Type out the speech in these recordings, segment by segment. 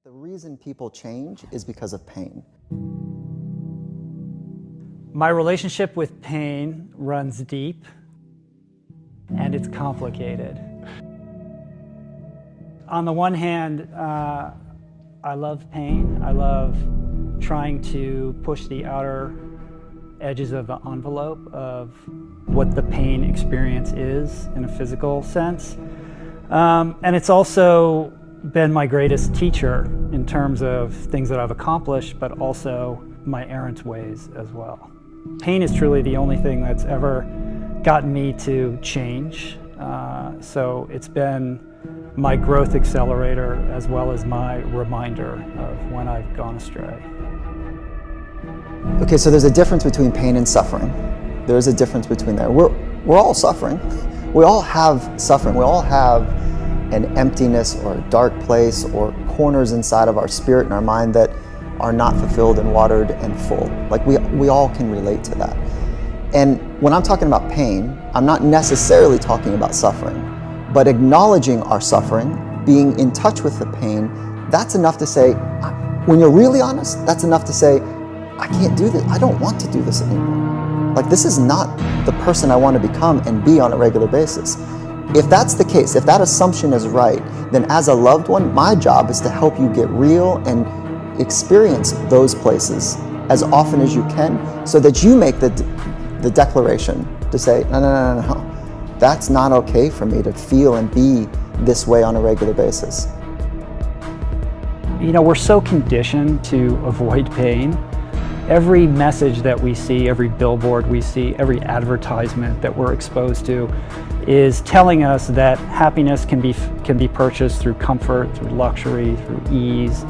The reason people change is because of pain. My relationship with pain runs deep, and it's complicated. On the one hand, I love pain. I love trying to push the outer edges of the envelope of what the pain experience is in a physical sense. And it's also been my greatest teacher in terms of things that I've accomplished, but also my errant ways as well. Pain is truly the only thing that's ever gotten me to change. So it's been my growth accelerator as well as my reminder of when I've gone astray. Okay, so there's a difference between pain and suffering. There's a difference between there. We're all suffering. We all have suffering. We all have an emptiness or a dark place or corners inside of our spirit and our mind that are not fulfilled and watered and full. Like we all can relate to that. And when I'm talking about pain, I'm not necessarily talking about suffering, but acknowledging our suffering, being in touch with the pain, that's enough to say, when you're really honest, that's enough to say, I can't do this. I don't want to do this anymore. Like, this is not the person I want to become and be on a regular basis. If that's the case, if that assumption is right, then as a loved one, my job is to help you get real and experience those places as often as you can so that you make the declaration to say, no, that's not okay for me to feel and be this way on a regular basis. You know, we're so conditioned to avoid pain. Every message that we see, every billboard we see, every advertisement that we're exposed to is telling us that happiness can be purchased through comfort, through luxury, through ease.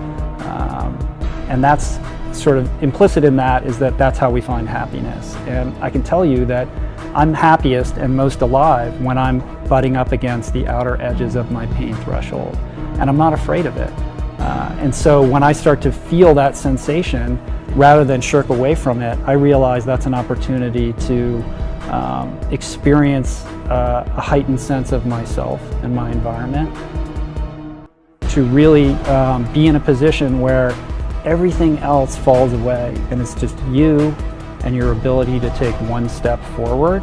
And that's sort of implicit in that is that that's how we find happiness. And I can tell you that I'm happiest and most alive when I'm butting up against the outer edges of my pain threshold. And I'm not afraid of it. And so when I start to feel that sensation, rather than shirk away from it, I realize that's an opportunity to experience a heightened sense of myself and my environment, to really be in a position where everything else falls away and it's just you and your ability to take one step forward.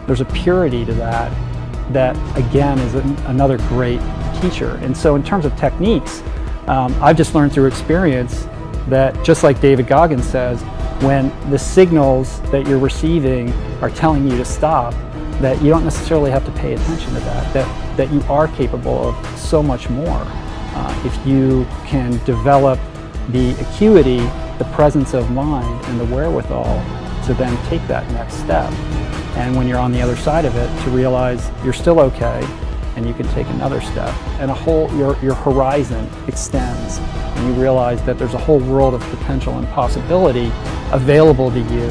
There's a purity to that again is another great teacher. And so in terms of techniques, I've just learned through experience that, just like David Goggins says, when the signals that you're receiving are telling you to stop, that you don't necessarily have to pay attention to that you are capable of so much more if you can develop the acuity, the presence of mind, and the wherewithal to then take that next step. And when you're on the other side of it, to realize you're still okay and you can take another step, and your horizon extends, and you realize that there's a whole world of potential and possibility available to you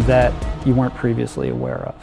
that you weren't previously aware of.